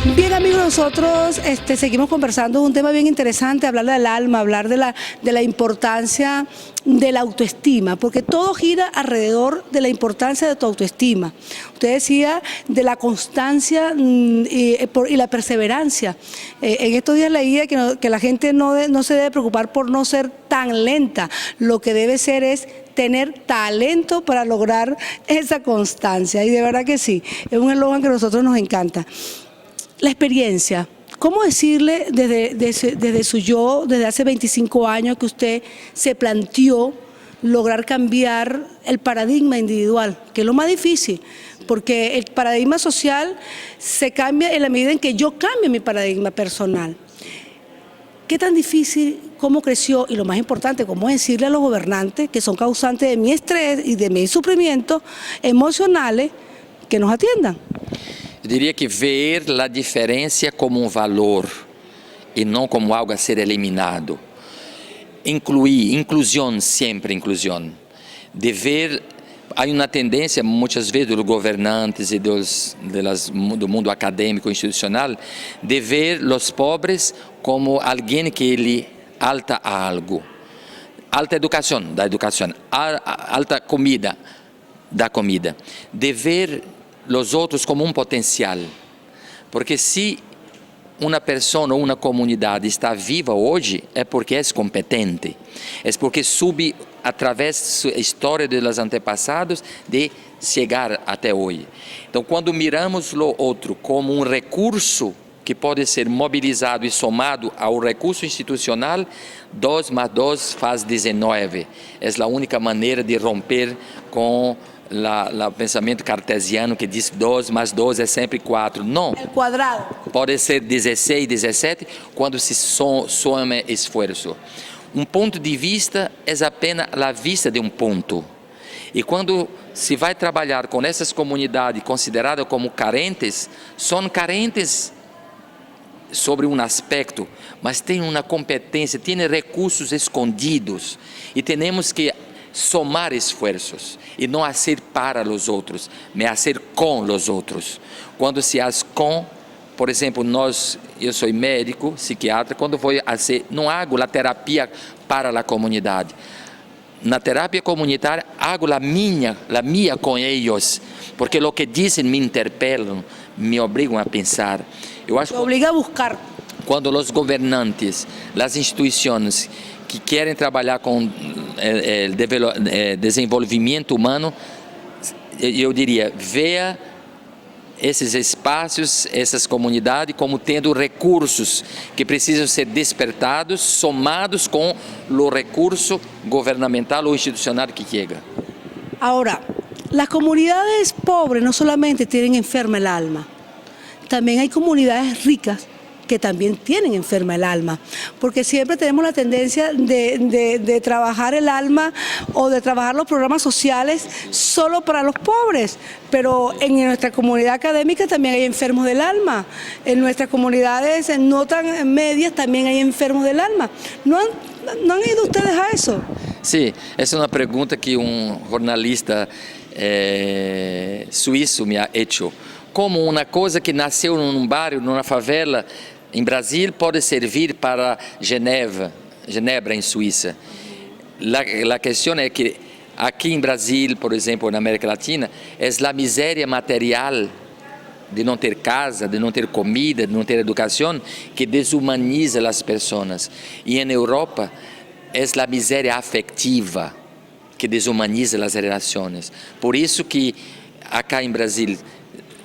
Bien, amigos, nosotros seguimos conversando un tema bien interesante, hablar del alma, hablar de la importancia de la autoestima, porque todo gira alrededor de la importancia de tu autoestima. Usted decía de la constancia y la perseverancia. En estos días leía que la gente no se debe preocupar por no ser tan lenta, lo que debe ser es tener talento para lograr esa constancia, y de verdad que sí, es un eslogan que a nosotros nos encanta. La experiencia, ¿cómo decirle desde su yo, desde hace 25 años que usted se planteó lograr cambiar el paradigma individual, que es lo más difícil, porque el paradigma social se cambia en la medida en que yo cambie mi paradigma personal? ¿Qué tan difícil, cómo creció y lo más importante, cómo decirle a los gobernantes que son causantes de mi estrés y de mis sufrimientos emocionales que nos atiendan? Eu diria que ver a diferença como um valor e não como algo a ser eliminado. Inclusão, sempre inclusão. De ver, há uma tendência muitas vezes dos governantes e do mundo acadêmico institucional de ver os pobres como alguém que ele alta a algo. Alta educação, da educação. Alta comida, da comida. De ver os outros como potencial, porque se uma pessoa ou uma comunidade está viva hoje é porque é competente, é porque soube através da história dos antepassados de chegar até hoje. Então, quando miramos o outro como recurso que pode ser mobilizado e somado ao recurso institucional, 2 mais 2 faz 19. É a única maneira de romper com o pensamento cartesiano que diz 2 mais 2 é sempre 4. Não. É quadrado. Pode ser 16, 17, quando se soma esforço. Um ponto de vista é apenas a vista de um ponto. E quando se vai trabalhar com essas comunidades consideradas como carentes, são carentes sobre um aspecto, mas têm uma competência, têm recursos escondidos. E temos que somar esforços e não a ser para os outros, mas a ser com os outros. Quando se faz com, por exemplo, eu sou médico, psiquiatra, quando vou fazer, não hago a terapia para a comunidade. Na terapia comunitária, hago a minha com eles, porque o que dizem me interpelam, me obrigam a pensar. Eu acho que obriga a buscar. Quando os governantes, as instituições que querem trabalhar com desenvolvimento humano, eu diria, veja esses espaços, essas comunidades como tendo recursos que precisam ser despertados, somados com o recurso governamental ou institucional que chega. Ahora, las comunidades pobres no solamente tienen enferma el alma, también hay comunidades ricas que también tienen enferma el alma, porque siempre tenemos la tendencia de trabajar el alma o de trabajar los programas sociales solo para los pobres, pero en nuestra comunidad académica también hay enfermos del alma, en nuestras comunidades no tan medias también hay enfermos del alma. ¿No han ido ustedes a eso? Sim, essa é uma pergunta que jornalista suíço me ha hecho. Como uma coisa que nasceu num bairro, numa favela, em Brasil, pode servir para Genebra, em Suíça. A questão é que aqui em Brasil, por exemplo, na América Latina, é a miséria material de não ter casa, de não ter comida, de não ter educação, que desumaniza as pessoas. E na Europa, é a miséria afetiva que desumaniza as relações. Por isso que acá em Brasil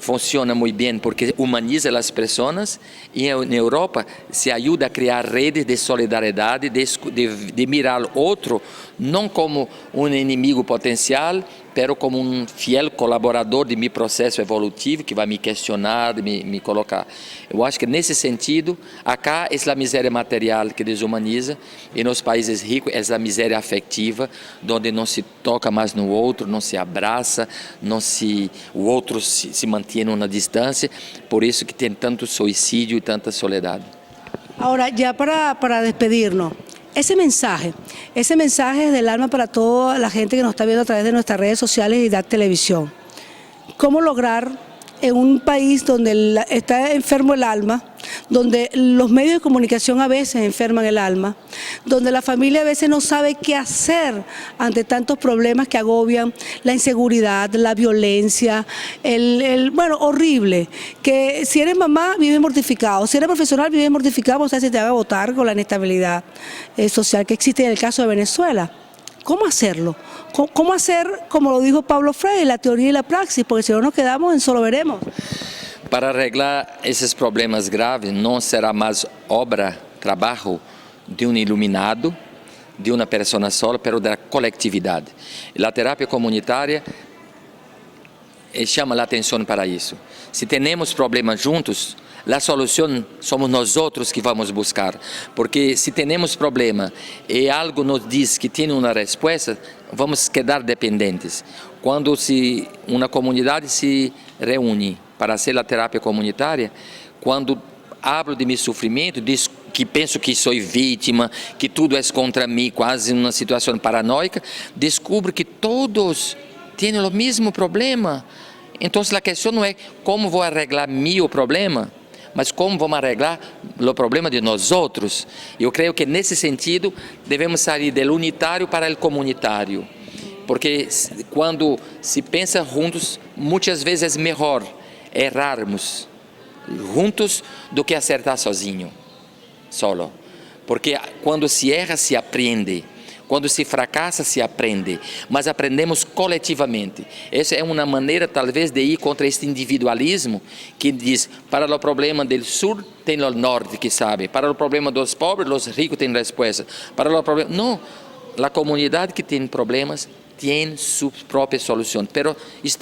funciona muito bem, porque humaniza as pessoas, e na Europa se ajuda a criar redes de solidariedade, de mirar o outro não como um inimigo potencial, pero como um fiel colaborador de meu processo evolutivo, que vai me questionar, me colocar. Eu acho que nesse sentido, acá é a miséria material que desumaniza, e nos países ricos é a miséria afetiva, onde não se toca mais no outro, não se abraça, o outro se mantém numa distância, por isso que tem tanto suicídio e tanta soledade. Ahora, ya para despedirnos, ese mensaje es del alma para toda la gente que nos está viendo a través de nuestras redes sociales y de televisión. ¿Cómo lograr en un país donde está enfermo el alma, donde los medios de comunicación a veces enferman el alma, donde la familia a veces no sabe qué hacer ante tantos problemas que agobian, la inseguridad, la violencia, bueno, horrible, que si eres mamá vives mortificado, si eres profesional vives mortificado, o sea, si te van a votar con la inestabilidad social que existe en el caso de Venezuela. ¿Cómo hacerlo? ¿Cómo hacer, como lo dijo Pablo Freire, la teoría y la praxis? Porque si no nos quedamos en solo veremos. Para arreglar esses problemas graves, não será mais obra, trabalho de um iluminado, de uma pessoa só, mas da coletividade. E a terapia comunitária chama a atenção para isso. Se temos problemas juntos, a solução somos nós outros que vamos buscar. Porque se temos problema e algo nos diz que tem uma resposta, vamos quedar dependentes. Quando uma comunidade se reúne para ser a terapia comunitária, quando hablo de meu sofrimento, diz que penso que sou vítima, que tudo é contra mim, quase uma situação paranoica, descubro que todos têm o mesmo problema. Então a questão não é como vou arreglar meu problema, mas como vamos arreglar o problema de nós outros. Eu creio que nesse sentido devemos sair do unitário para o comunitário, porque quando se pensa juntos, muitas vezes é melhor errarmos juntos do que acertar sozinho, solo. Porque quando se erra, se aprende. Quando se fracassa, se aprende. Mas aprendemos coletivamente. Essa é uma maneira, talvez, de ir contra este individualismo que diz, para o problema do sul, tem o norte que sabe. Para o problema dos pobres, os ricos têm resposta. Para o problema... Não. A comunidade que tem problemas tem sua própria solução. Mas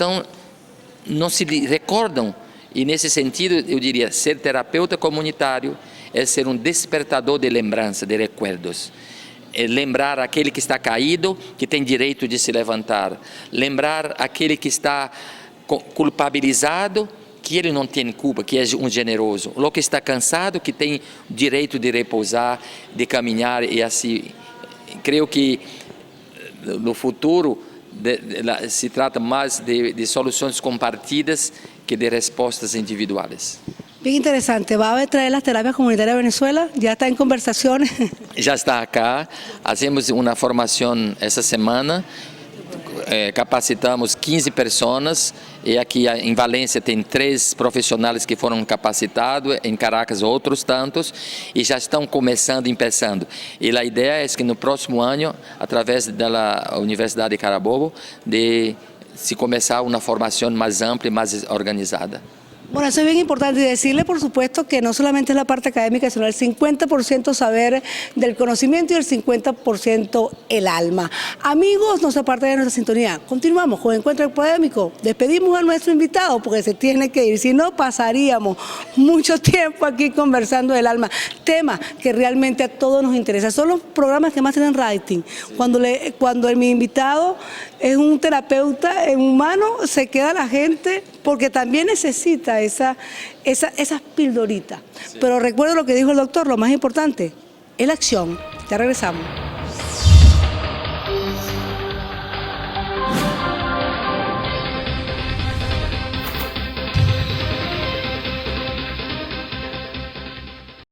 não se recordam, e nesse sentido eu diria, ser terapeuta comunitário é ser um despertador de lembrança, de recuerdos. É lembrar aquele que está caído, que tem direito de se levantar. Lembrar aquele que está culpabilizado, que ele não tem culpa, que é um generoso. O que está cansado, que tem direito de repousar, de caminhar e assim. Creio que no futuro se trata mais de soluções compartidas que de respostas individuais. Bien interesante. ¿Va a traer las terapias comunitarias a Venezuela? ¿Ya está en conversaciones? Já está acá. Hacemos uma formação essa semana. Capacitamos 15 pessoas e aqui em Valência tem 3 profissionais que foram capacitados, em Caracas outros tantos, e já estão começando. E a ideia é que no próximo ano, através da Universidade de Carabobo, de se começar uma formação mais ampla e mais organizada. Bueno, eso es bien importante decirle, por supuesto, que no solamente es la parte académica, sino el 50% saber del conocimiento y el 50% el alma. Amigos, no se aparten de nuestra sintonía. Continuamos con Encuentro Académico. Despedimos a nuestro invitado porque se tiene que ir. Si no, pasaríamos mucho tiempo aquí conversando del alma. Tema que realmente a todos nos interesa. Son los programas que más tienen rating. Cuando mi invitado es un terapeuta humano, se queda la gente porque también necesita esas pildoritas. Sí. Pero recuerdo lo que dijo el doctor, lo más importante es la acción. Ya regresamos.